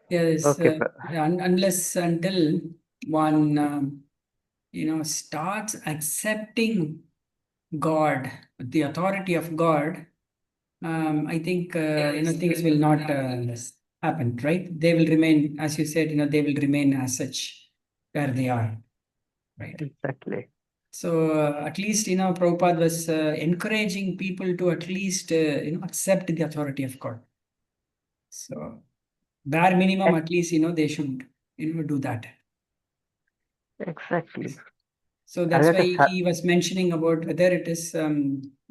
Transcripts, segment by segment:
Yes, Okay. unless until one, starts accepting God, the authority of God, I think, things will not happen, right? They will remain, as you said, they will remain as such where they are, right? Exactly. So at least, Prabhupada was encouraging people to at least, accept the authority of God. So bare minimum, at least, they should, do that. Exactly. So And that's that why is he was mentioning about whether it is,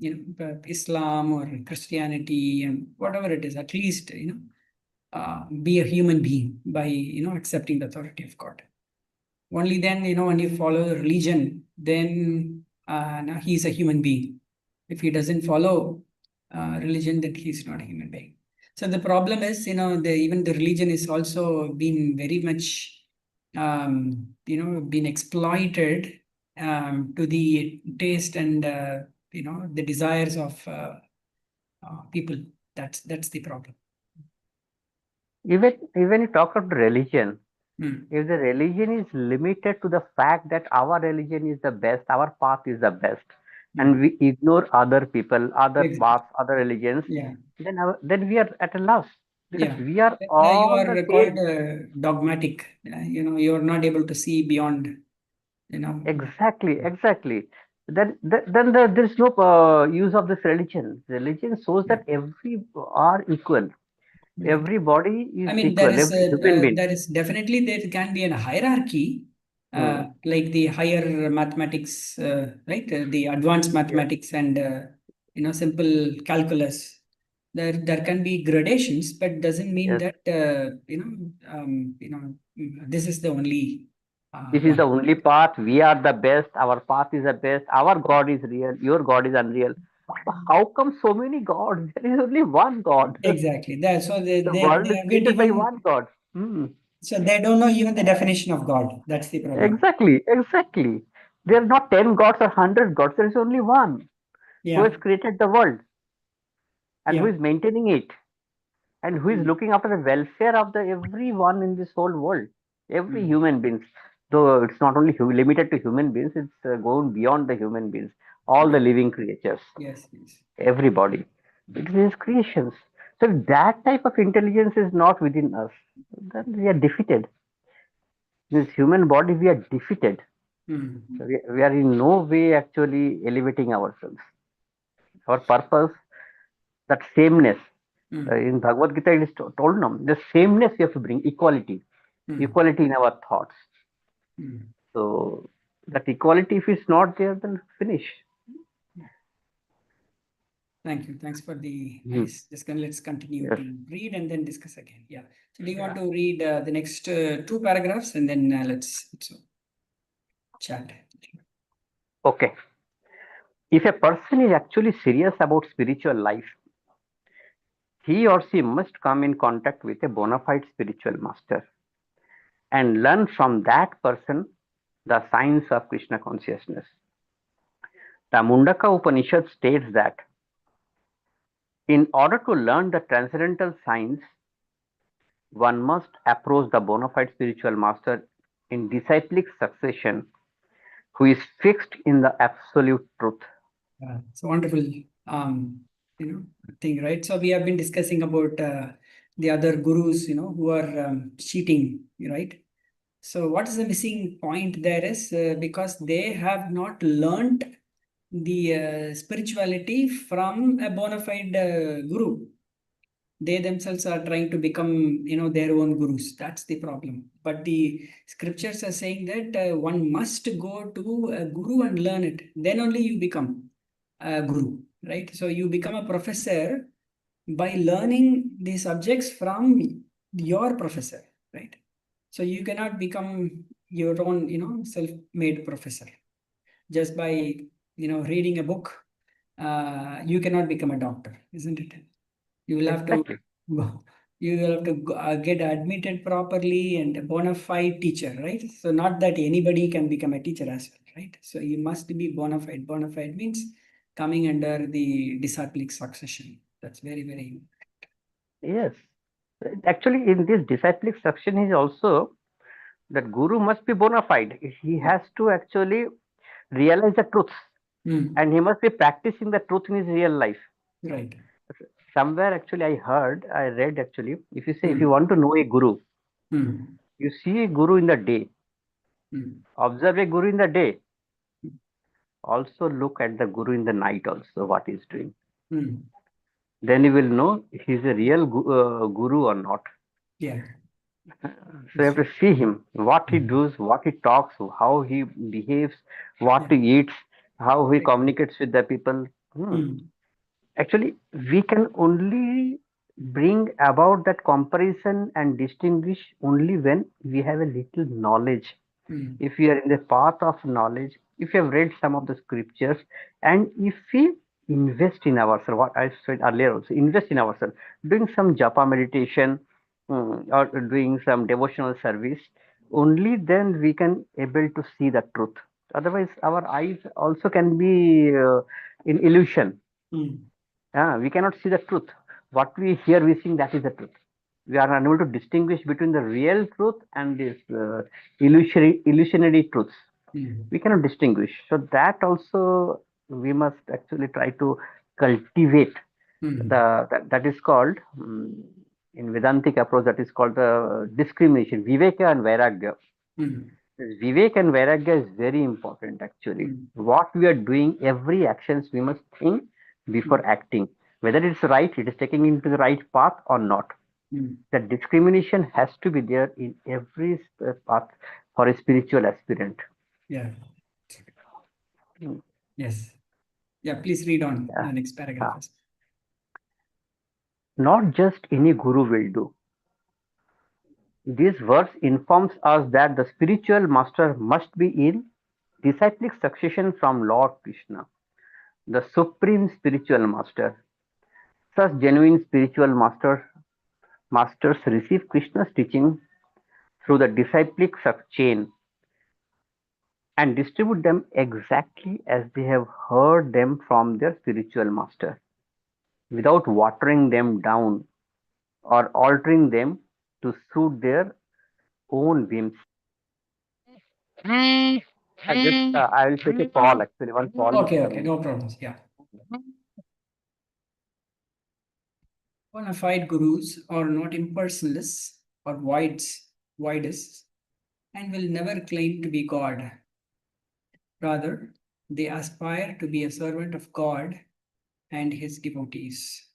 Islam or Christianity and whatever it is, at least, be a human being by, accepting the authority of God. Only then, when you follow the religion, then now he's a human being. If he doesn't follow religion, then he's not a human being. So the problem is, even the religion is also been very much, been exploited to the taste and, the desires of people. That's the problem. even you talk about religion. Hmm. If the religion is limited to the fact that our religion is the best, our path is the best, Hmm. and we ignore other people, other Exactly. paths, other religions, Yeah. then we are at a loss because Yeah. we are You all the are called same. dogmatic. You are not able to see beyond, Exactly, exactly. There is no use of this religion. Religion shows yeah. that every are equal. Right. Everybody I is mean, equal. Every human being. there is definitely there can be a hierarchy, Hmm. like the higher mathematics, right? The advanced Yes. mathematics and, simple calculus. There can be gradations, but doesn't mean Yes. that, this is the only This is the one. only path. We are the best. Our path is the best. Our God is real. Your God is unreal. But how come so many gods? There is only one God. Exactly. So The world they is haven't created by even, one God. Hmm. so they don't know even the definition of God. That's the problem. Exactly, exactly. There are not 10 gods or 100 gods. There is only one who Yeah. has created the world and who Yeah. is maintaining it and who is Mm, looking after the welfare of the everyone in this whole world, every mm. human beings. Though it's not only limited to human beings, it's going beyond the human beings, all the Yeah. living creatures, Yes. Yes. everybody. It is his creations. So if that type of intelligence is not within us, then we are defeated. In this human body, we are defeated. So Mm, we are in no way actually elevating ourselves. Our purpose, that sameness. mm, In Bhagavad Gita, it is told now the sameness we have to bring, equality, mm, equality in our thoughts. mm. So that equality, if it's not there, then finish. Thank you. Thanks for the Hmm. nice. Let's continue Yes. to read and then discuss again. Yeah. So do you want Yeah. to read the next two paragraphs and then let's chat. Okay. If a person is actually serious about spiritual life, he or she must come in contact with a bona fide spiritual master and learn from that person the science of Krishna consciousness. The Mundaka Upanishad states that in order to learn the transcendental science, one must approach the bona fide spiritual master in disciplic succession, who is fixed in the absolute truth. It's a wonderful, um, thing, right? So we have been discussing about the other gurus, who are cheating, right? So what is the missing point there is because they have not learned the spirituality from a bona fide guru. They themselves are trying to become, their own gurus. That's the problem. But the scriptures are saying that one must go to a guru and learn it. Then only you become a guru, right? So you become a professor by learning the subjects from your professor, right? So you cannot become your own, self-made professor just by, reading a book. You cannot become a doctor, isn't it? You will have to Exactly. go, you will have to get admitted properly and a bona fide teacher, right? So not that anybody can become a teacher as well, right? So you must be bona fide. Bona fide means coming under the disciplic succession. That's very, very. Yes. Actually, in this disciplic section is also that guru must be bona fide. He has to actually realize the truth, and he must be practicing the truth in his real life. Right. Somewhere actually I read actually, if you say if you want to know a guru, you see a guru in the day, observe a guru in the day, also look at the guru in the night also what he's doing. Then you will know he's a real guru or not. Yeah. So you have to see him, what he does, what he talks, how he behaves, what Yeah. he eats, how he Right. communicates with the people. Actually, we can only bring about that comparison and distinguish only when we have a little knowledge. If we are in the path of knowledge, if we have read some of the scriptures, and if we invest in ourselves, what I said earlier also, invest in ourselves, doing some japa meditation, or doing some devotional service, only then we can able to see the truth. Otherwise, our eyes also can be in illusion. We cannot see the truth. What we hear, we think that is the truth. We are unable to distinguish between the real truth and this illusionary truths. We cannot distinguish. So that also we must actually try to cultivate. That is called in Vedantic approach. That is called the discrimination, Viveka and Vairagya. Vivek and Vairagya is very important actually. What we are doing, every actions we must think before acting. Whether it's right, it is taking into the right path or not. That discrimination has to be there in every path for a spiritual aspirant. Yeah. Yes. Yeah, please read on Yeah. the next paragraph. Not just any guru will do. This verse informs us that the spiritual master must be in disciplic succession from Lord Krishna, the supreme spiritual master. Such genuine spiritual masters receive Krishna's teaching through the disciplic chain and distribute them exactly as they have heard them from their spiritual master, without watering them down or altering them to suit their own whims. I will take a call actually. One call. Okay, no problems. Yeah. Bona fide gurus are not impersonalists or wideists and will never claim to be God. Rather, they aspire to be a servant of God and his devotees.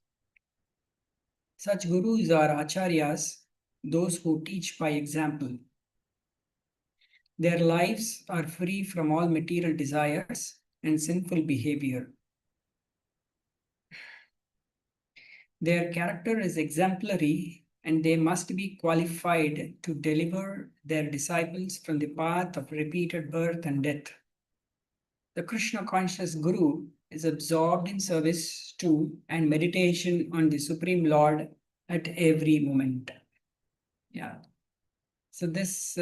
Such gurus are acharyas, those who teach by example. Their lives are free from all material desires and sinful behavior. Their character is exemplary, and they must be qualified to deliver their disciples from the path of repeated birth and death. The Krishna conscious Guru is absorbed in service to and meditation on the Supreme Lord at every moment. Yeah. So this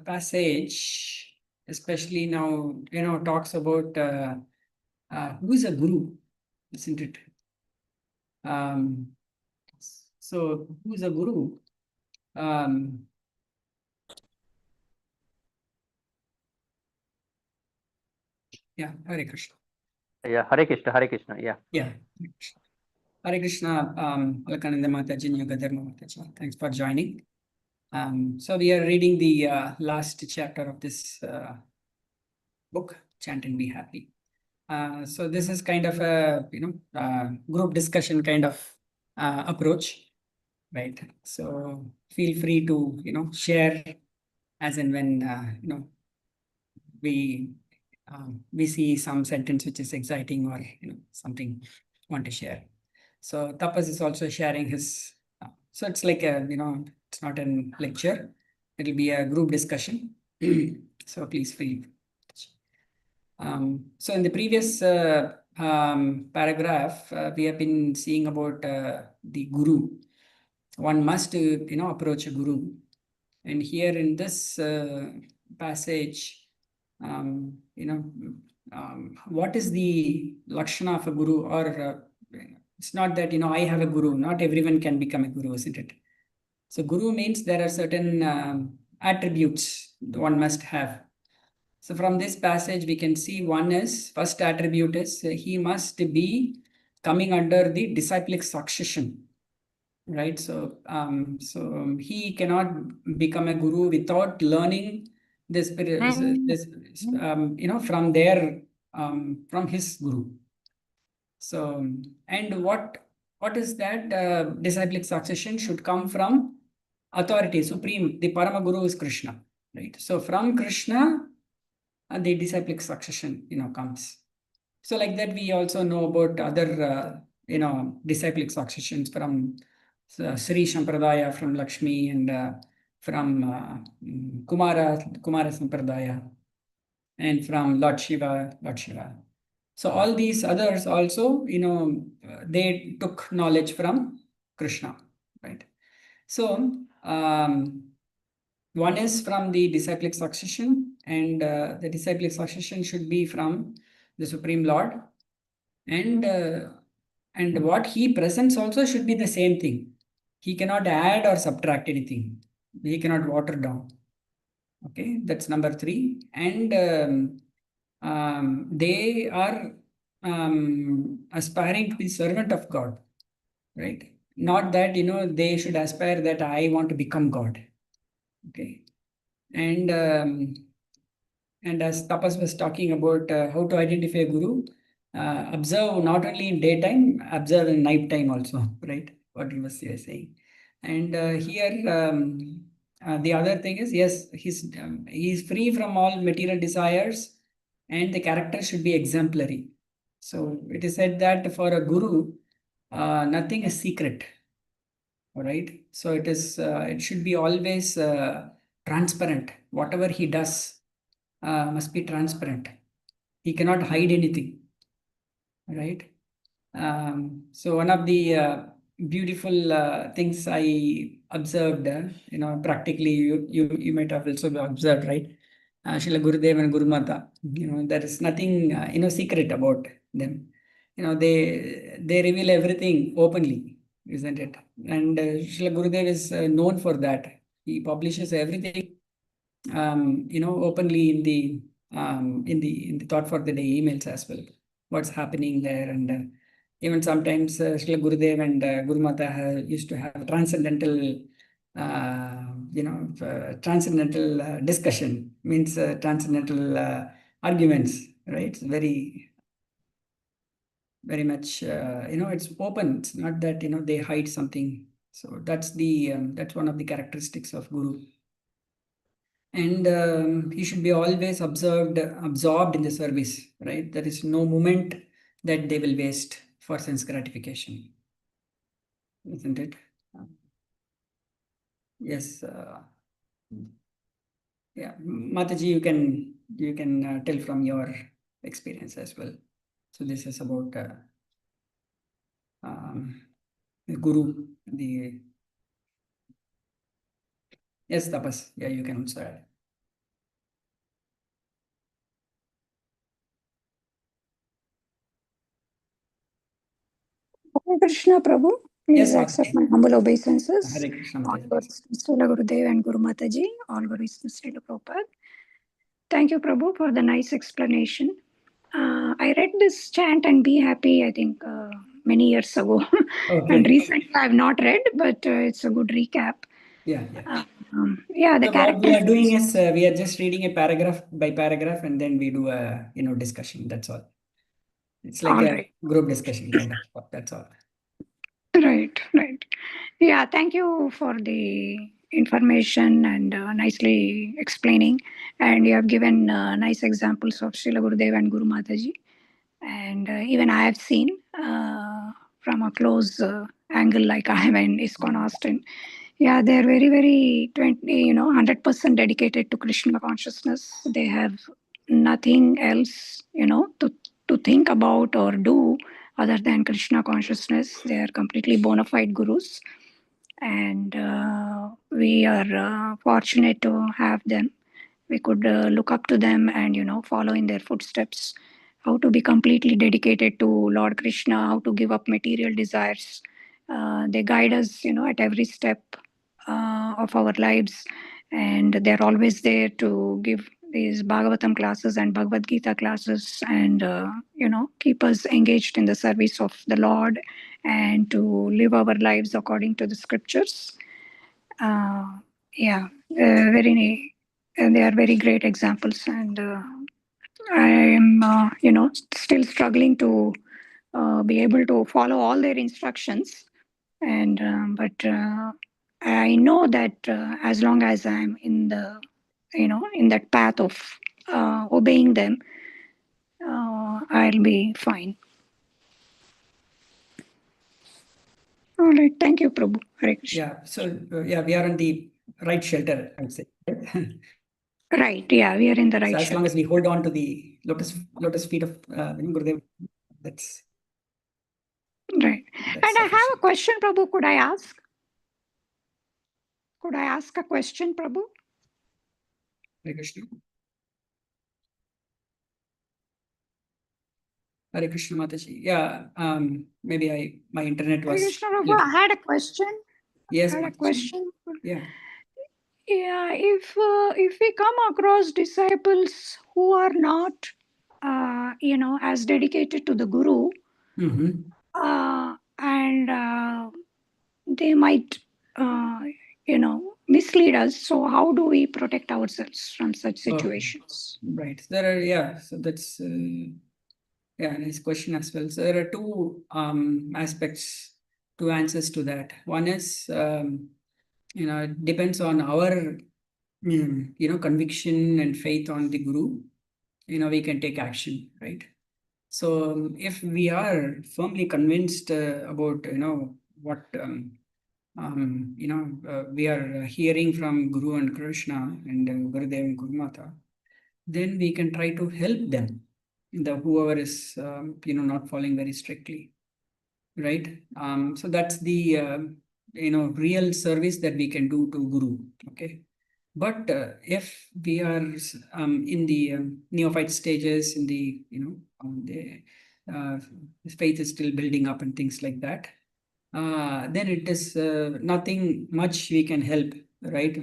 passage, especially now, talks about who is a guru, isn't it? So who is a guru? Yeah, Hare Krishna. Yeah, Hare Krishna, Hare Krishna. Yeah. Yeah. Hare Krishna, Alakananda Mataji, Yogadharma Mataji. Thanks for joining. So we are reading the last chapter of this book, Chant and Be Happy. So this is kind of a group discussion kind of approach, right? So feel free to share as and when we see some sentence which is exciting or something want to share. So Tapas is also sharing his. So it's like a it's not a lecture. It'll be a group discussion. So please feel. So in the previous paragraph, we have been seeing about the guru. One must approach a guru, and here in this passage, what is the lakshana of a guru? Or it's not that I have a guru. Not everyone can become a guru, isn't it? So guru means there are certain attributes one must have. So from this passage, we can see first attribute is he must be coming under the disciplic succession, right? So, he cannot become a guru without learning this, from his guru. So, and what is that? Disciplic succession should come from authority, supreme. The Parama Guru is Krishna, right? So from Krishna, the disciplic succession, comes. So like that, we also know about other, disciplic successions from Sri Sampradaya, from Lakshmi, and from Kumara Sampradaya, and from Lord Shiva, Lord Shiva. So all these others also, they took knowledge from Krishna, right? So one is from the disciplic succession, and the disciplic succession should be from the Supreme Lord, and what he presents also should be the same thing. He cannot add or subtract anything. He cannot water down. Okay, that's number 3. And they are aspiring to be servant of God, right? Not that, they should aspire that I want to become God. Okay. And as Tapas was talking about how to identify a guru, observe not only in daytime, observe in night time also, right? What he was saying. And here, the other thing is, yes, he's free from all material desires, and the character should be exemplary. So it is said that for a guru, nothing is secret. All right. So it should be always transparent. Whatever he does must be transparent. He cannot hide anything, right? So one of the beautiful things I observed, practically you might have also observed, right? Srila Gurudev and Guru Mata, there is nothing, secret about them. They reveal everything openly, isn't it? And Srila Gurudev is known for that. He publishes everything, openly in the thought for the day emails as well. What's happening there, and even sometimes Srila Gurudev and Guru Mata used to have transcendental, transcendental discussion, means transcendental arguments, right? It's very, very much, it's open. It's not that, they hide something. So that's one of the characteristics of Guru. And he should be always absorbed in the service, right? There is no moment that they will waste for sense gratification, isn't it? Yes. Yeah, Mataji, you can tell from your experience as well. So this is about the guru. Yes, Tapas. Yeah, you can also add. Hare Krishna Prabhu, please Yes, accept Mataji. my humble obeisances. Hare Krishna, All Mataji. glories to Srila Gurudev and Guru Mataji. All glories to Srila Prabhupada. Thank you, Prabhu, for the nice explanation. I read this Chant and Be Happy, I think, many years ago. Okay. And recently I have not read, but it's a good recap. Yeah. Yeah, the So what we are characters. doing is we are just reading a paragraph by paragraph, and then we do a discussion. That's all. It's like All a right. group discussion kind of. That's all. Right. Yeah, thank you for the information and nicely explaining. And you have given nice examples of Srila Gurudev and Guru Mataji. And even I have seen from a close angle, like I am in ISKCON Austin. Yeah, they're very, very 100% dedicated to Krishna consciousness. They have nothing else, to think about or do other than Krishna consciousness. They are completely bona fide gurus, and we are fortunate to have them. We could look up to them and follow in their footsteps. How to be completely dedicated to Lord Krishna, how to give up material desires. They guide us, at every step of our lives, and they're always there to give these Bhagavatam classes and Bhagavad Gita classes, and keep us engaged in the service of the Lord and to live our lives according to the scriptures. Yeah, very, and they are very great examples, and I am, still struggling to be able to follow all their instructions, and but I know that as long as I'm in the, in that path of obeying them, I'll be fine. All right, thank you, Prabhu. Hare Krishna. Yeah, so yeah, we are on the right shelter, I would say. Right, yeah, we are in the right So as shelter. long as we hold on to the lotus feet of Gurudev, that's Right. And I have a sufficient. question, Prabhu. Could I ask? Could I ask a question, Prabhu? Hare Krishna. Hare Krishna Mataji. Yeah, maybe my internet Hare was. Krishna, Prabhu, little- I had a question. Yes, I had a Mataji. question. Yeah. Yeah, if we come across disciples who are not, as dedicated to the Guru, Mm-hmm. and they might, mislead us. So how do we protect ourselves from such situations? Right. So that's nice question as well. So there are two aspects, two answers to that. One is, it depends on our, conviction and faith on the Guru. We can take action, right? So if we are firmly convinced about, what, we are hearing from Guru and Krishna and Gurudev and Guru Mata, then we can try to help them, whoever is, not following very strictly, right? So that's the, real service that we can do to Guru, okay? But if we are in the neophyte stages, in the, the faith is still building up and things like that, then it is nothing much we can help, right?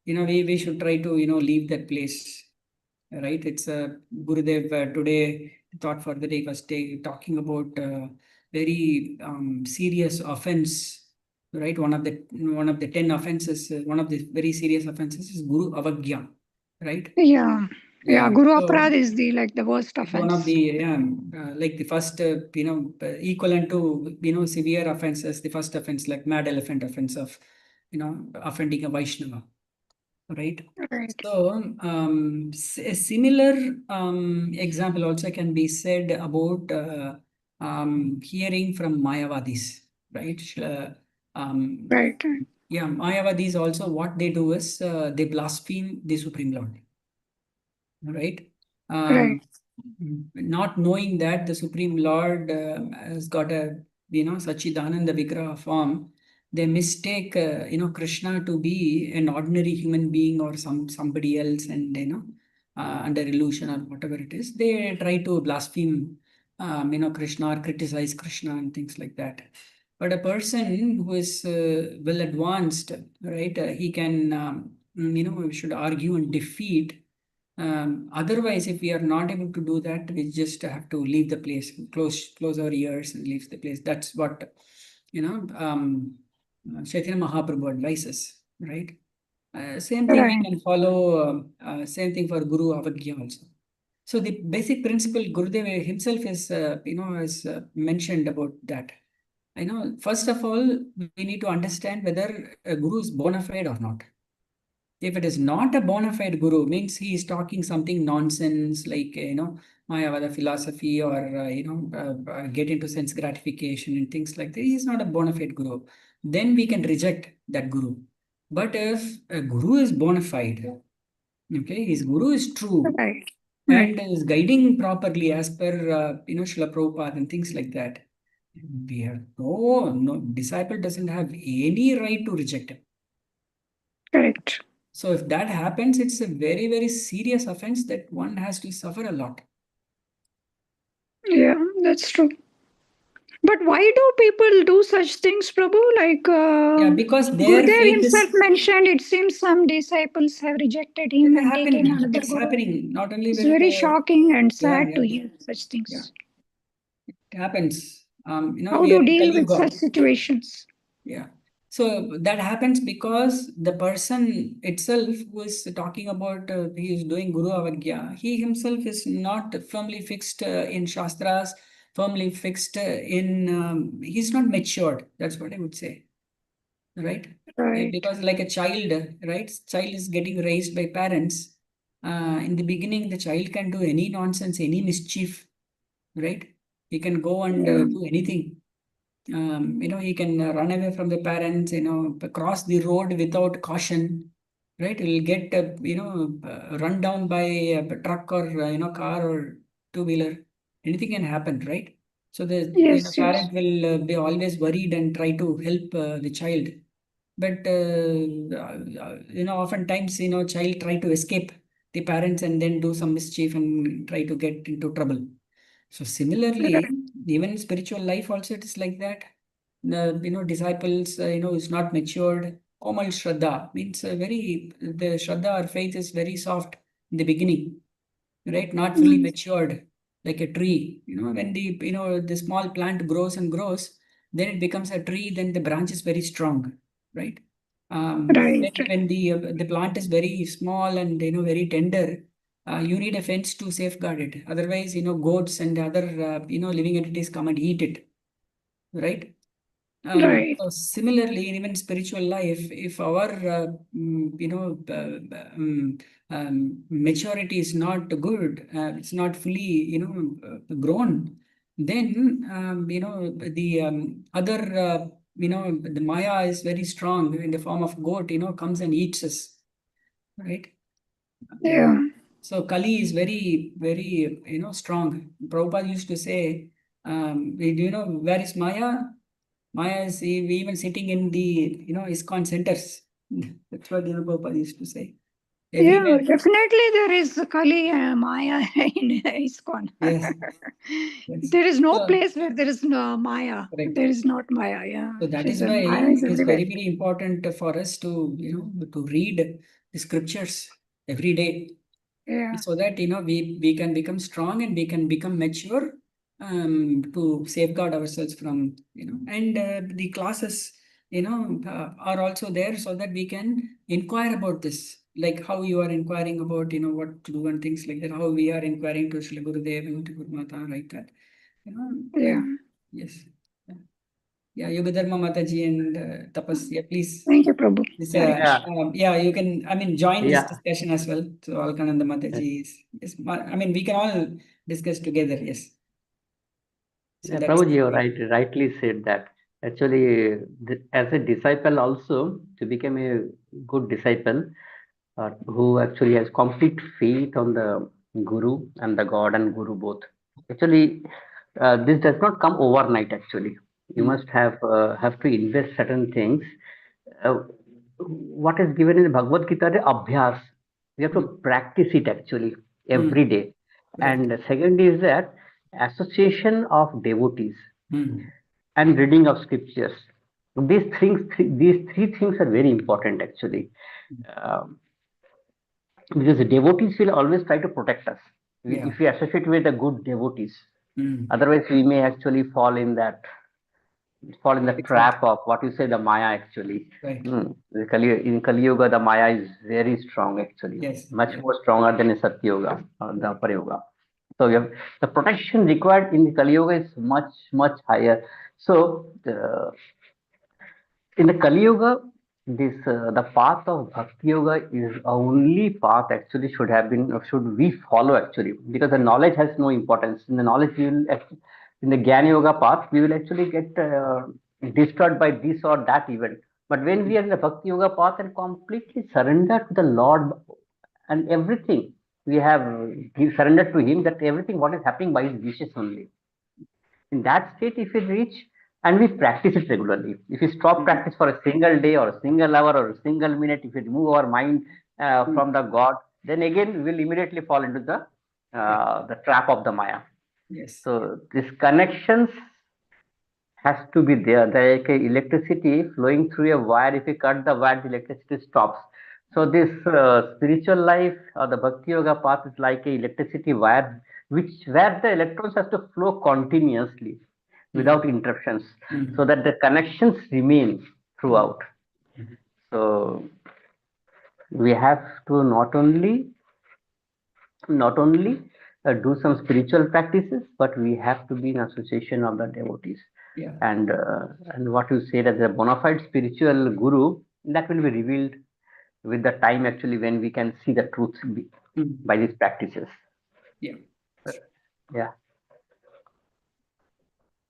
We should try to, leave that place, right? It's Gurudev today thought for the day was talking about very serious offense, right? One of the 10 offenses, one of the very serious offenses is Guru Avagya, right? Yeah, Yeah, Guru so Aparad is the worst it's one of offense. the like the first equivalent to severe offenses. The first offense, like mad elephant offense of offending a Vaishnava, right? Right. So a similar example also can be said about hearing from Mayavadis, right? Right. Yeah, Mayavadis also what they do is they blaspheme the Supreme Lord, right? Right. Not knowing that the Supreme Lord has got a Sachidananda Vigraha form, they mistake Krishna to be an ordinary human being or somebody else, and under illusion or whatever it is, they try to blaspheme Krishna or criticize Krishna and things like that. But a person who is well advanced, right, he can we should argue and defeat. Otherwise, if we are not able to do that, we just have to leave the place, close our ears and leave the place. That's what Chaitanya Mahaprabhu advises, right? Same thing we can follow. Same thing for Guru Avagya also. So the basic principle Gurudev himself is has mentioned about that. First of all, we need to understand whether a guru is bona fide or not. If it is not a bona fide guru, means he is talking something nonsense like, Mayavada philosophy or, get into sense gratification and things like that. He is not a bona fide guru. Then we can reject that guru. But if a guru is bona fide, okay, his guru is true Right. and is guiding properly as per, Srila Prabhupada and things like that, we have no disciple doesn't have any right to reject him. Correct. So if that happens, it's a very, very serious offense that one has to suffer a lot. Yeah, that's true. But why do people do such things, Prabhu? Like Yeah, because their Gurudev faith himself is mentioned, it seems some disciples have rejected him and taken happening. another It's guru. happening not only It's with very the shocking and yeah, sad to yeah, hear such yeah. things. It happens. How We are to in deal Kali with Yuga. such situations? Yeah. So that happens because the person itself who is talking about he is doing Guru Avagya, he himself is not firmly fixed in Shastras, firmly fixed he's not matured. That's what I would say. Right? Right. Because like a child, right? Child is getting raised by parents. In the beginning, the child can do any nonsense, any mischief, right? He can go and Yeah. do anything. He can run away from the parents, cross the road without caution, right? He'll get, run down by a truck or, car or two-wheeler. Anything can happen, right? So the, Yes, yes. parent will be always worried and try to help the child. But, oftentimes, child try to escape the parents and then do some mischief and try to get into trouble. So similarly, even in spiritual life also it is like that. The disciples is not matured. Komal Shraddha means the Shraddha or faith is very soft in the beginning, right? Not fully Mm. matured like a tree. When the small plant grows and grows, then it becomes a tree. Then the branch is very strong, right? Right. When the plant is very small and very tender, you need a fence to safeguard it. Otherwise, goats and other living entities come and eat it, right? Right. So similarly, even spiritual life, if our maturity is not good, it's not fully grown, then the other the Maya is very strong in the form of goat. Comes and eats us, right? Yeah. So Kali is very, very, strong. Prabhupada used to say, do you know where is Maya? Maya is even sitting in the, ISKCON centers. That's what Prabhupada used to say. Yeah, Everywhere. definitely there is Kali Maya in ISKCON. Yes. Yes. There is no So, place where there is no Maya. correct. There is not Maya. Yeah, So that she's is why Maya is it is everywhere. very, very important for us to, to read the scriptures every day, Yeah, so that we can become strong and we can become mature, to safeguard ourselves from and the classes are also there so that we can inquire about this, like how you are inquiring about what to do and things like that, how we are inquiring to Srila Gurudev and to Guru Mata, like that. yeah. Yes. Yeah, Yogadharma Mataji and Tapas, yeah, please. Thank you, Prabhu. This, Hare Yeah, Krishna. yeah, you can, join this yeah. discussion as well. So Alkananda Mataji is, we can all discuss together. Yes. So Yeah, that's Prabhuji, the you thing. rightly said that. Actually, as a disciple also, to become a good disciple, who actually has complete faith on the Guru and the God and Guru both. Actually, this does not come overnight. Actually, you Mm, must have to invest certain things. Uh, what is given in the Bhagavad Gita, the abhyas. We have to mm, practice it actually mm, every day. right. And the second is that association of devotees Mm, and reading of scriptures. These three things are very important actually, um, because the devotees will always try to protect us. yeah. If we associate with the good devotees, Mm, otherwise we may actually fall in the exactly. trap of what you say, the Maya actually. Right. In Kali Yuga, the Maya is very strong actually, Yes. much Yes. more stronger than in Satya Yuga or the Right. Upper Yuga. So we have, the protection required in the Kali Yuga is much, much higher. So in the Kali Yuga, the path of Bhakti Yoga is only path actually should we follow actually, because the knowledge has no importance. In the knowledge we will in the Jnana Yoga path we will actually get destroyed by this or that event. But when we are in the Bhakti Yoga path and completely surrender to the Lord and everything, we have surrendered to Him, that everything what is happening by His wishes only. In that state, if we reach and we practice it regularly, if we stop Mm, practice for a single day or a single hour or a single minute, if we remove our mind mm, from the God, then again we will immediately fall into right. the trap of the Maya. Yes. So these connections has to be there. Like electricity flowing through a wire. If you cut the wire, the electricity stops. So this spiritual life or the bhakti yoga path is like a electricity wire, which where the electrons has to flow continuously without interruptions, so that the connections remain throughout. So we have to not only do some spiritual practices, but we have to be in association of the devotees. Yeah. And what you said as a bona fide spiritual guru, that will be revealed with the time actually, when we can see the truth by these practices. Yeah. Yeah.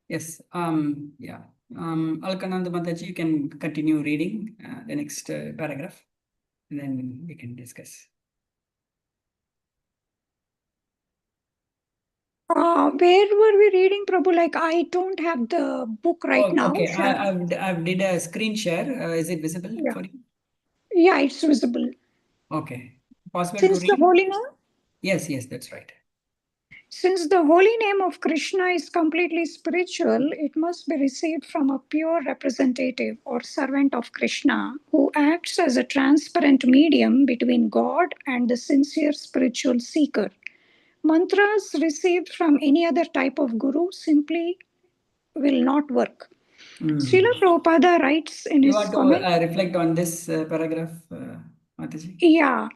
Yes. Yeah. Alkananda Mataji, you can continue reading the next paragraph, and then we can discuss. Where were we reading, Prabhu? Like, I don't have the book right now. Okay. I've did a screen share. Is it visible for you? Yeah, it's visible. Okay. Possible Since to the read? holy name? Yes, that's right. Since the holy name of Krishna is completely spiritual, it must be received from a pure representative or servant of Krishna who acts as a transparent medium between God and the sincere spiritual seeker. Mantras received from any other type of guru simply will not work. Srila Prabhupada writes in You his want comment. to reflect on this paragraph, Mataji? Yeah.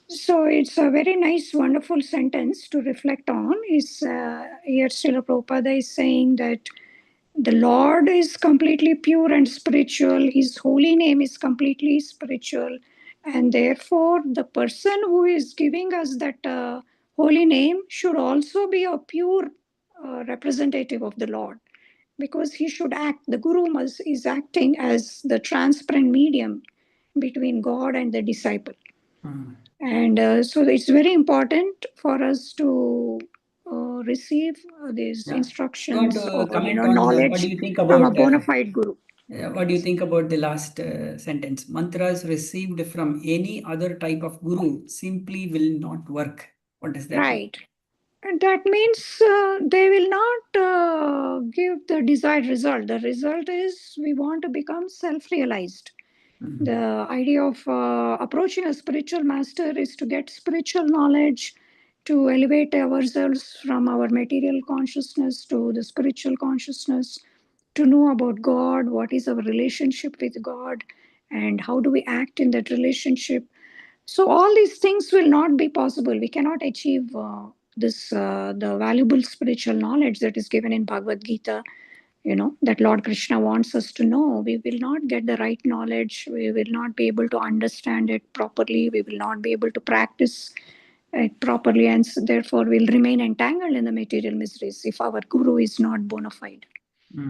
So it's a very nice, wonderful sentence to reflect on. Is here Srila Prabhupada is saying that the Lord is completely pure and spiritual. His holy name is completely spiritual. And therefore, the person who is giving us that holy name should also be a pure representative of the Lord. Because he should act, the Guru is acting as the transparent medium between God and the disciple. And so it's very important for us to receive these instructions or knowledge what do you think from about a bona fide guru. What do you think about the last sentence? Mantras received from any other type of guru simply will not work. What does that mean? Right. And that means they will not give the desired result. The result is we want to become self-realized. The idea of approaching a spiritual master is to get spiritual knowledge, to elevate ourselves from our material consciousness to the spiritual consciousness, to know about God, what is our relationship with God, and how do we act in that relationship. So all these things will not be possible. We cannot achieve the valuable spiritual knowledge that is given in Bhagavad Gita, that Lord Krishna wants us to know. We will not get the right knowledge. We will not be able to understand it properly. We will not be able to practice it properly, and therefore we'll remain entangled in the material miseries if our guru is not bona fide.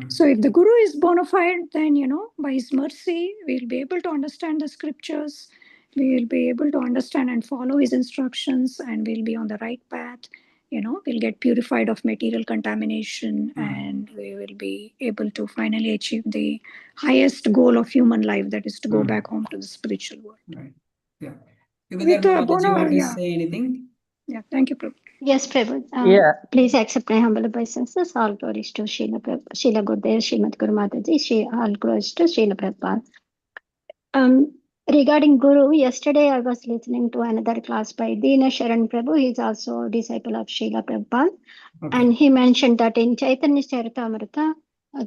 So if the guru is bona fide, then, by his mercy, we'll be able to understand the scriptures. We will be able to understand and follow his instructions, and we'll be on the right path. We'll get purified of material contamination, and we will be able to finally achieve the highest goal of human life, that is to go back home to the spiritual world. Right. Yeah. With Mataji, you want to say anything? Yeah, thank you, Prabhu. Yes, Prabhu. Please accept my humble obeisances. All glories to Srila Gurudev, Srimad Guru Mataji, all glories to Srila Prabhupada. Regarding Guru, yesterday I was listening to another class by Dina Sharan Prabhu. He's also a disciple of Srila Prabhupada. Okay. And he mentioned that in Chaitanya Charitamrita,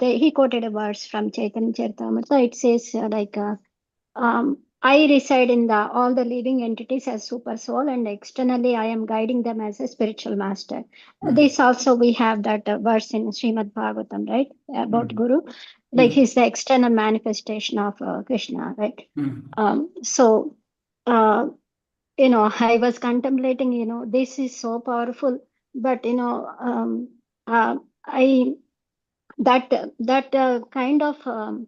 he quoted a verse from Chaitanya Charitamrita. It says I reside in all the living entities as super soul, and externally I am guiding them as a spiritual master. This also we have that verse in Srimad Bhagavatam, right, about Guru, like he's the external manifestation of Krishna, right? So I was contemplating, this is so powerful, but I that kind of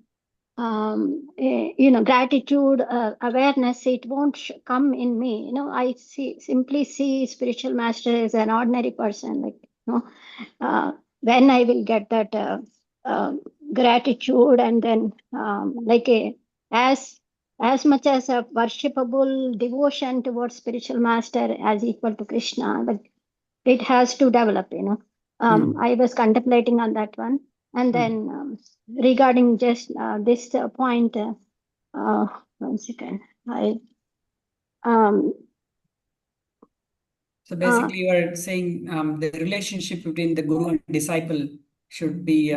gratitude, awareness, it won't come in me. I simply see spiritual master as an ordinary person. Like, when I will get that gratitude, and then as much as a worshipable devotion towards spiritual master as equal to Krishna, but it has to develop. I was contemplating on that one. And then regarding just this point, one second. So basically, you are saying the relationship between the guru and disciple should be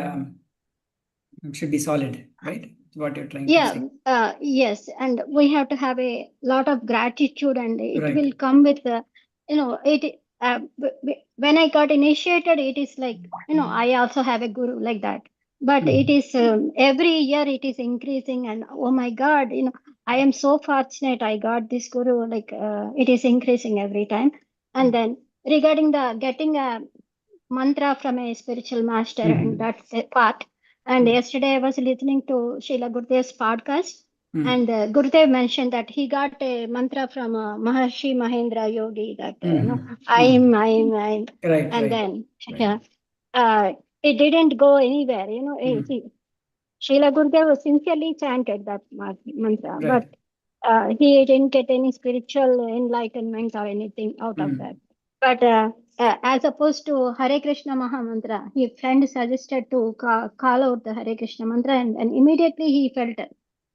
solid, right? What you're trying to say. Yes, and we have to have a lot of gratitude, and it Right. will come with it. When I got initiated, it is like I also have a guru like that, but it is every year it is increasing, and oh my God, I am so fortunate I got this guru. Like it is increasing every time, and then regarding the getting a mantra from a spiritual master, and that's a part. And yesterday I was listening to Srila Gurudev's podcast, and Gurudev mentioned that he got a mantra from Maharshi Mahendra Yogi that I'm. Right. And Right. then Right. it didn't go anywhere. Srila Gurudev sincerely chanted that mantra, Right. but he didn't get any spiritual enlightenment or anything out of that. But as opposed to Hare Krishna Mahamantra, his friend suggested to call out the Hare Krishna mantra, and immediately he felt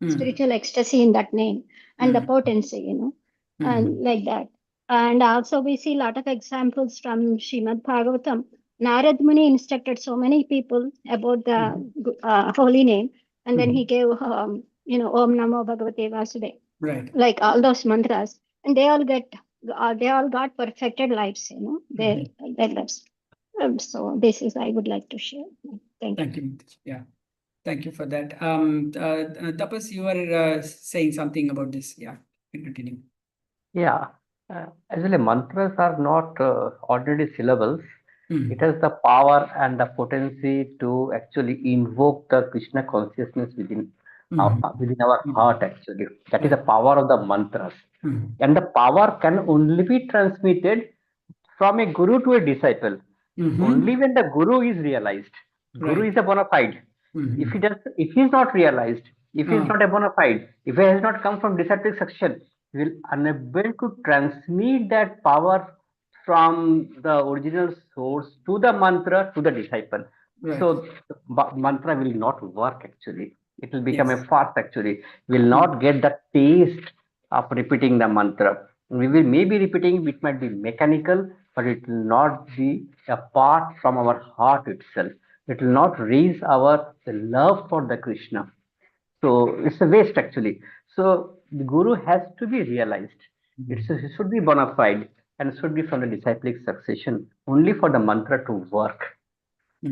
spiritual ecstasy in that name and the potency, and like that. And also we see a lot of examples from Srimad Bhagavatam. Narad Muni instructed so many people about the holy name, and then he gave, Om Namo Bhagavate Vasudeva. Right. Like all those mantras, and they all got perfected lives, their lives. So this is I would like to share. Thank you. Thank you. Yeah. Thank you for that. Tapas, you were saying something about this. Yeah, you continue. Yeah, actually, mantras are not ordinary syllables. It has the power and the potency to actually invoke the Krishna consciousness within our heart. Actually, that is the power of the mantras, and the power can only be transmitted from a guru to a disciple. Only when the guru is realized. Guru Right. is a bona fide. If he is not realized, if he is not a bona fide, if he has not come from disciplic succession, he will unable to transmit that power from the original source to the mantra to the disciple. Right. So mantra will not work actually. It will become Yes. a farce actually. We will not get the taste of repeating the mantra. We will maybe repeating, it might be mechanical, but it will not be apart from our heart itself. It will not raise our love for the Krishna. So it's a waste actually. So the guru has to be realized. It should be bona fide and should be from the disciplic succession only for the mantra to work.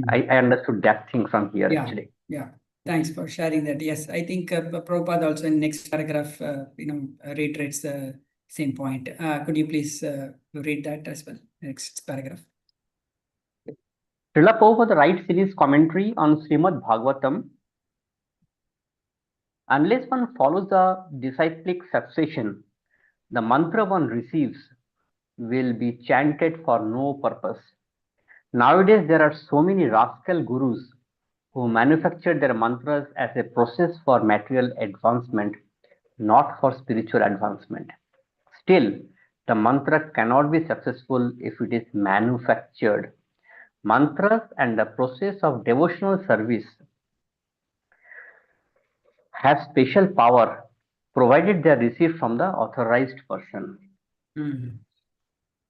I understood that thing from here actually. Yeah. Thanks for sharing that. Yes, I think Prabhupada also in next paragraph, reiterates the same point. Could you please read that as well? Next paragraph. Srila Prabhupada writes in his commentary on Srimad Bhagavatam, unless one follows the disciplic succession, the mantra one receives will be chanted for no purpose. Nowadays, there are so many rascal gurus who manufacture their mantras as a process for material advancement, not for spiritual advancement. Still, the mantra cannot be successful if it is manufactured. Mantras and the process of devotional service have special power provided they are received from the authorized person.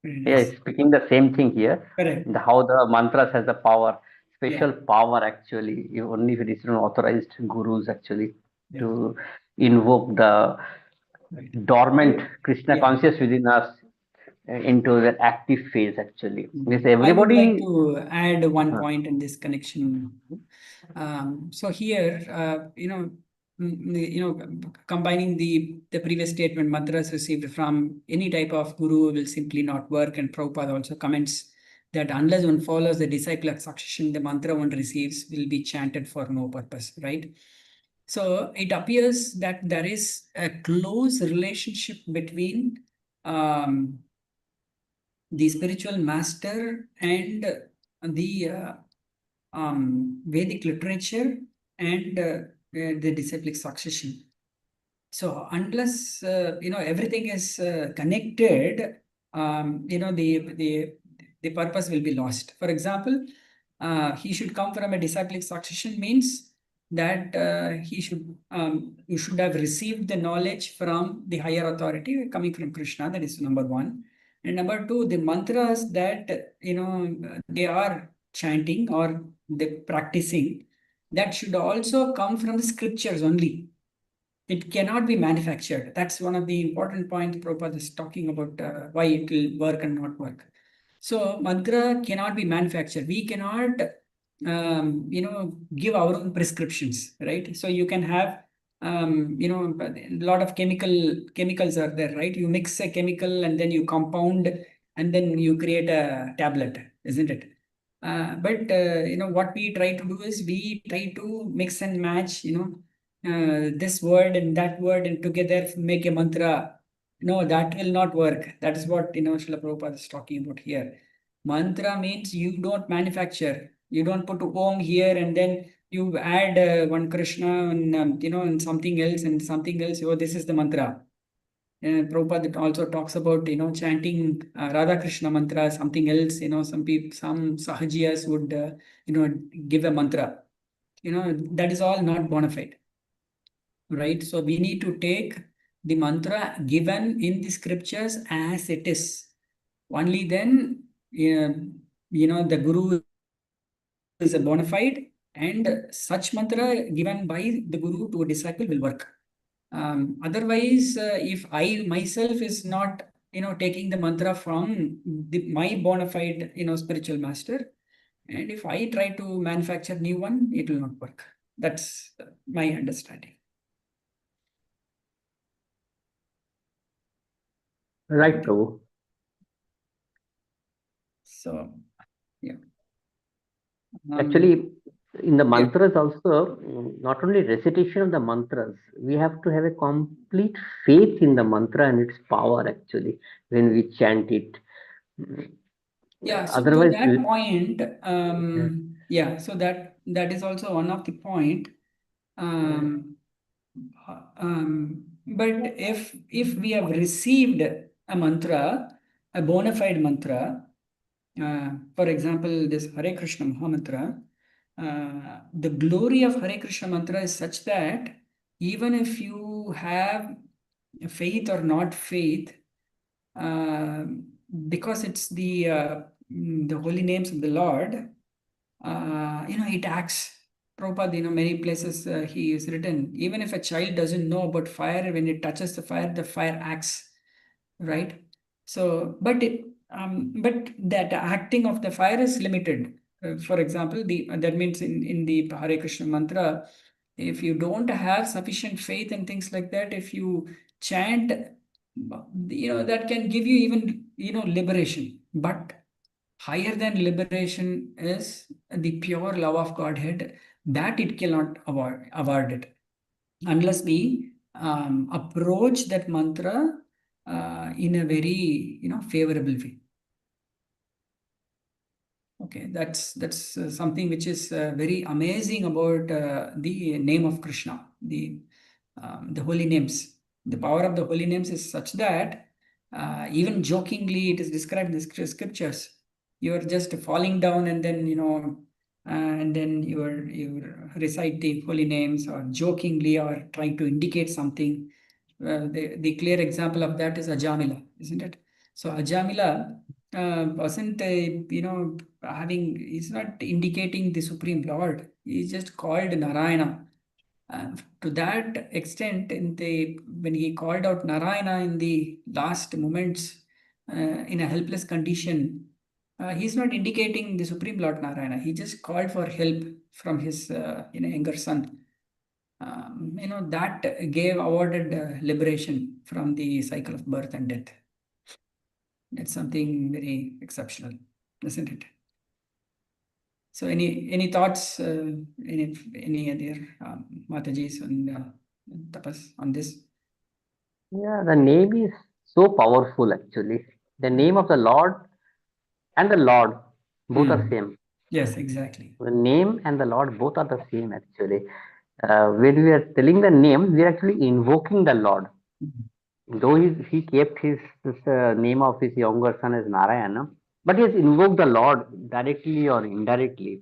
Yeah, speaking the same thing here. Correct. How the mantras has the power, special power actually, only if it is authorized gurus actually to invoke the dormant Krishna conscious within us into the active phase actually. With I would like everybody. to add one point in this connection. So here, combining the previous statement, mantras received from any type of guru will simply not work. And Prabhupada also comments that unless one follows the disciple succession, the mantra one receives will be chanted for no purpose, right? So it appears that there is a close relationship between the spiritual master and the Vedic literature and the disciplic succession. So unless everything is connected, the purpose will be lost. For example, he should come from a disciplic succession means that you should have received the knowledge from the higher authority coming from Krishna. That is number one. And number two, the mantras that they are chanting or they practicing, that should also come from the scriptures only. It cannot be manufactured. That's one of the important points Prabhupada is talking about, why it will work and not work. So mantra cannot be manufactured. We cannot, give our own prescriptions, right? So you can have, a lot of chemicals are there, right? You mix a chemical and then you compound and then you create a tablet, isn't it? But what we try to do is we try to mix and match, this word and that word and together make a mantra. No, that will not work. That is what Srila Prabhupada is talking about here. Mantra means you don't manufacture. You don't put Om here and then you add one Krishna and and something else and something else. Oh, this is the mantra. Prabhupada also talks about chanting Radha Krishna mantra, something else. Some sahajiyas would give a mantra. That is all not bona fide, right? So we need to take the mantra given in the scriptures as it is. Only then, the guru is a bona fide, and such mantra given by the guru to a disciple will work. Otherwise, if I myself is not, taking the mantra from my bona fide, spiritual master, and if I try to manufacture new one, it will not work. That's my understanding. Right, Prabhu. So, yeah. Actually, in the yeah. mantras also, not only recitation of the mantras, we have to have a complete faith in the mantra and its power, actually, when we chant it. Yeah, so to Otherwise, that point, so that is also one of the point. But if we have received a mantra, a bona fide mantra, for example, this Hare Krishna Mahamantra, the glory of Hare Krishna mantra is such that even if you have faith or not faith, because it's the holy names of the Lord, it acts. Prabhupada, many places he is written, even if a child doesn't know about fire, when it touches the fire acts, right? So, but that acting of the fire is limited. For example, that means in the Hare Krishna mantra, if you don't have sufficient faith and things like that, if you chant, that can give you even liberation. But higher than liberation is the pure love of Godhead, that it cannot avoid it unless we approach that mantra in a very favorable way. Okay, that's something which is very amazing about the name of Krishna, the holy names. The power of the holy names is such that even jokingly it is described in the scriptures. You're just falling down and then and then you recite the holy names or jokingly or trying to indicate something. The clear example of that is Ajamila, isn't it? So Ajamila wasn't he's not indicating the Supreme Lord. He's just called Narayana. To that extent, when he called out Narayana in the last moments, in a helpless condition, he's not indicating the Supreme Lord Narayana. He just called for help from his younger son. That awarded liberation from the cycle of birth and death. It's something very exceptional, isn't it? So, any thoughts, any other Matajis and Tapas on this? yeah, the name is so powerful, actually. The name of the Lord and the Lord both are same. Yes, exactly. The name and the Lord both are the same, actually. When we are telling the name, we are actually invoking the Lord. Though he kept his name of his younger son as Narayana, but he has invoked the Lord directly or indirectly.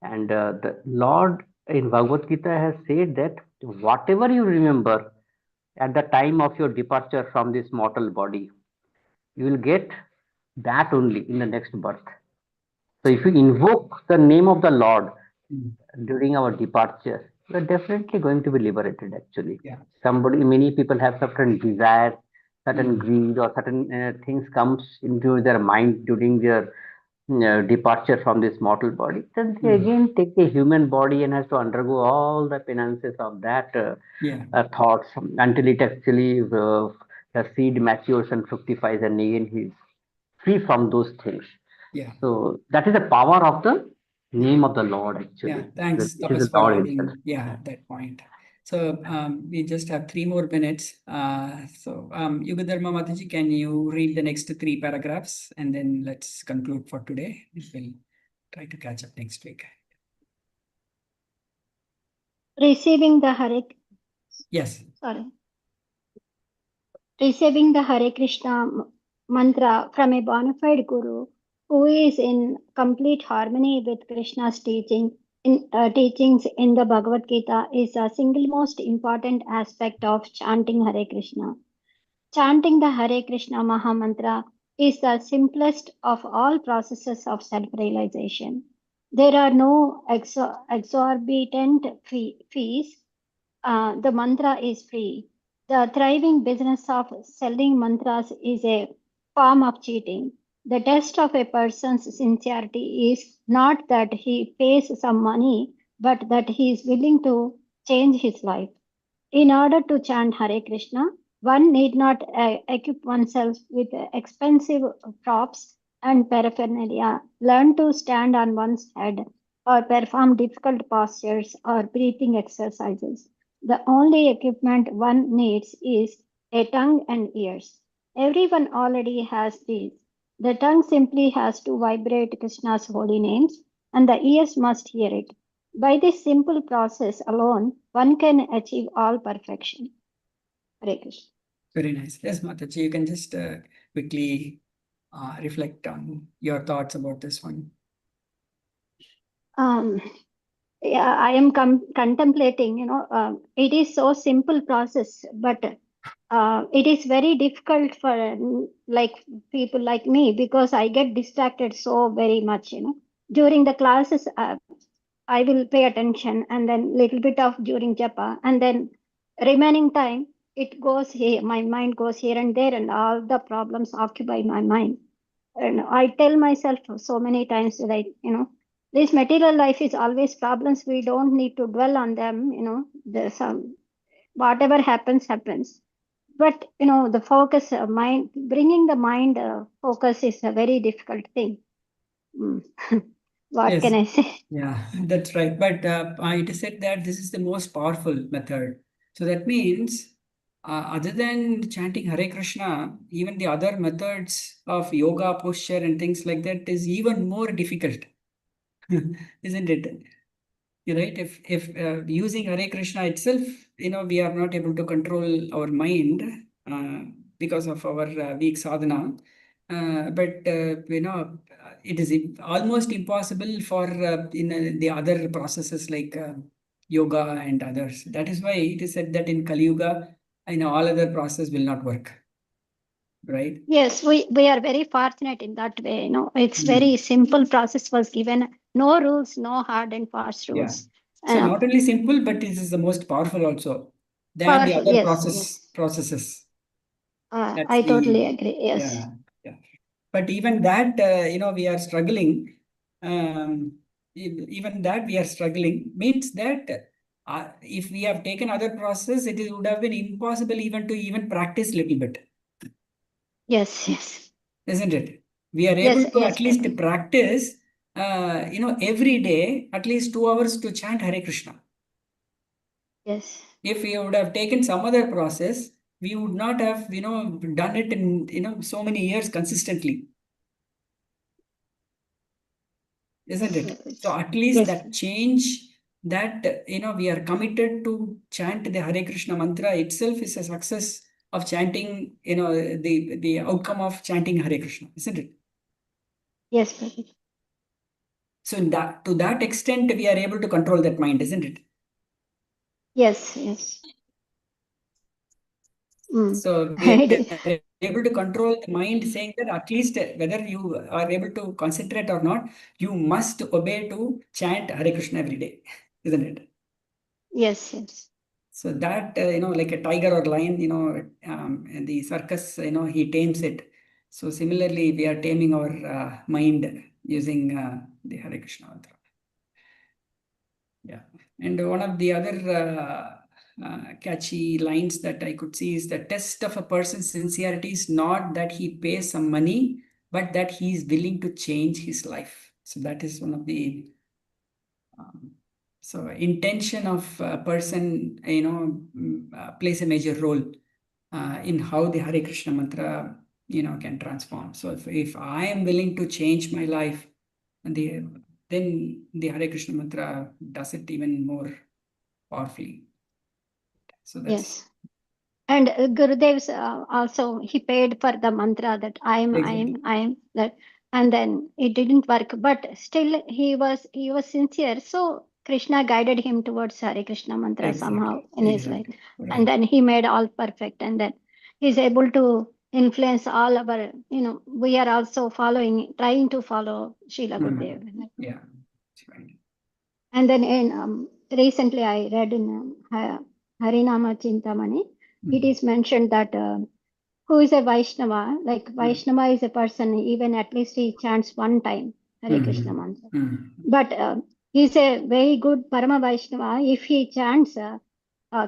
And the Lord in Bhagavad Gita has said that whatever you remember at the time of your departure from this mortal body, you will get that only in the next birth. So if you invoke the name of the Lord during our departure, we are definitely going to be liberated actually. Yeah. Many people have certain desires, certain greed, or certain things comes into their mind during their departure from this mortal body. Then they again take a human body and has to undergo all the penances of that thoughts until it actually the seed matures and fructifies, and again he's free from those things. Yeah. So that is the power of the name of the Lord actually. Yeah, thanks, It is Tapas, the for Lord adding himself. that point. So we just have 3 more minutes. Yugadharma Mataji, can you read the next 3 paragraphs and then let's conclude for today. We'll try to catch up next week. Receiving the Hare Krishna mantra from a bona fide guru who is in complete harmony with Krishna's teachings in the Bhagavad Gita is the single most important aspect of chanting Hare Krishna. Chanting the Hare Krishna Maha Mantra is the simplest of all processes of self-realization. There are no exorbitant fees. The mantra is free. The thriving business of selling mantras is a form of cheating. The test of a person's sincerity is not that he pays some money, but that he is willing to change his life. In order to chant Hare Krishna, one need not equip oneself with expensive props and paraphernalia, learn to stand on one's head, or perform difficult postures or breathing exercises. The only equipment one needs is a tongue and ears. Everyone already has these. The tongue simply has to vibrate Krishna's holy names, and the ears must hear it. By this simple process alone, one can achieve all perfection. Hare Krishna. Very nice. Yes, Mataji, you can just quickly reflect on your thoughts about this one. Yeah, I am contemplating, it is so simple process, but it is very difficult for like people like me because I get distracted so very much, During the classes, I will pay attention and then little bit of during japa and then remaining time it goes here, my mind goes here and there and all the problems occupy my mind. And I tell myself so many times that this material life is always problems. We don't need to dwell on them. There's some whatever happens. But the focus mind, bringing the mind focus is a very difficult thing. What can I say? Yeah, that's right. But it is said that this is the most powerful method. So that means, other than chanting Hare Krishna, even the other methods of yoga, posture, and things like that is even more difficult, isn't it? You're right. If using Hare Krishna itself, we are not able to control our mind because of our weak sadhana. But it is almost impossible for in the other processes like yoga and others. That is why it is said that in Kali Yuga, all other process will not work. Right? Yes, we are very fortunate in that way. It's very simple process was given. No rules, no hard and fast rules. So not only simple, but it is the most powerful also than the other processes. I totally agree. Yes. Yeah. But even that, we are struggling. Even that we are struggling means that if we have taken other process, it would have been impossible even to practice little bit. Yes. Isn't it? We are able to at least practice, every day, at least 2 hours to chant Hare Krishna. Yes. If we would have taken some other process, we would not have, done it in, so many years consistently. Isn't it? So at least that change that, we are committed to chant the Hare Krishna mantra itself is a success of chanting, the outcome of chanting Hare Krishna, isn't it? Yes, Prabhupada. So in that, to that extent, we are able to control that mind, isn't it? Yes, yes. So we are able to control the mind, saying that at least whether you are able to concentrate or not, you must obey to chant Hare Krishna every day, isn't it? Yes, yes. So that, like a tiger or lion, in the circus, he tames it. So similarly, we are taming our mind using the Hare Krishna mantra. Yeah. And one of the other catchy lines that I could see is the test of a person's sincerity is not that he pays some money, but that he is willing to change his life. So that is one of the so intention of a person, plays a major role in how the Hare Krishna mantra, can transform. So if I am willing to change my life, then the Hare Krishna mantra does it even more powerfully. So that's Yes. And Gurudev's also, he paid for the mantra that I am that, and then it didn't work, but still he was sincere. So Krishna guided him towards Hare Krishna mantra somehow in his life. Right. And then he made all perfect, and then he's able to influence all our, we are also trying to follow Srila Gurudev. Yeah, that's right. And then recently I read in Harinama Chintamani, it is mentioned that who is a Vaishnava, like Vaishnava is a person, even at least he chants one time Hare Krishna mantra. But he's a very good Parama Vaishnava if he chants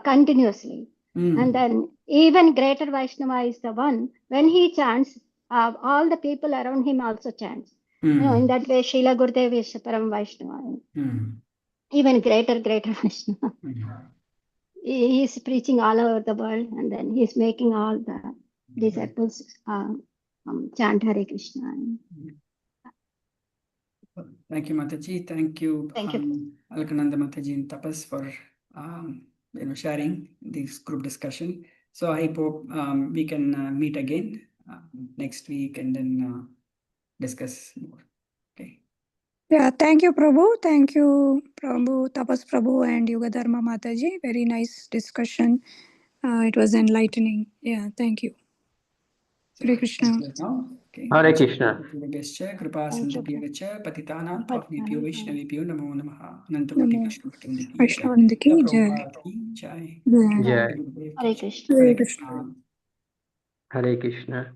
continuously. And then even greater Vaishnava is the one, when he chants, all the people around him also chants. In that way, Srila Gurudev is a Parama Vaishnava. Even greater Vaishnava. He's preaching all over the world, and then he's making all the disciples chant Hare Krishna. Thank you, Mataji. Thank you, Alkananda Mataji and Tapas for sharing this group discussion. So I hope we can meet again next week and then discuss more. Okay. Yeah, thank you, Prabhu. Thank you, Prabhu, Tapas Prabhu, and Yuga Dharma Mataji. Very nice discussion. It was enlightening. Yeah, thank you. Hare Krishna. Hare Krishna. Kripa Sindhubhyo Patitanam Pavnebhyo Vaishnavebhyo Namo Namaha Anantakoti Vaishnavakindaki Vaishnavakindaki Jai. Prabhupada ki Jai. Jai. Hare Krishna. Hare Krishna. Hare Krishna.